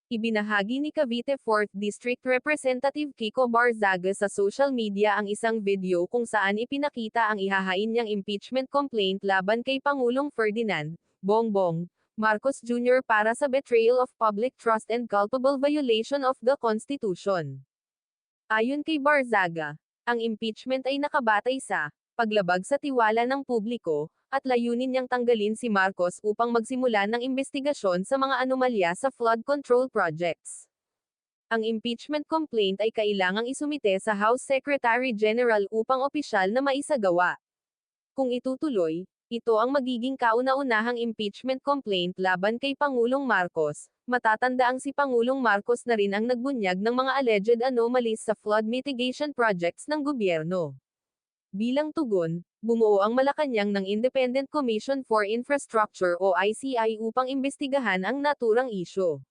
Ibinahagi ni Cavite 4th District Representative Kiko Barzaga sa social media ang isang video kung saan ipinakita ang ihahain niyang impeachment complaint laban kay Pangulong Ferdinand Bongbong Marcos Jr. para sa betrayal of public trust and culpable violation of the Constitution. Ayon kay Barzaga, ang impeachment ay nakabatay sa paglabag sa tiwala ng publiko, at layunin niyang tanggalin si Marcos upang magsimula ng investigasyon sa mga anomalya sa flood control projects. Ang impeachment complaint ay kailangang isumite sa House Secretary General upang opisyal na maisagawa. Kung itutuloy, ito ang magiging kauna-unahang impeachment complaint laban kay Pangulong Marcos. Matatandaang si Pangulong Marcos na rin ang nagbunyag ng mga alleged anomalies sa flood mitigation projects ng gobyerno. Bilang tugon, bumuo ang Malacanang ng Independent Commission for Infrastructure o ICI upang imbestigahan ang naturang isyu.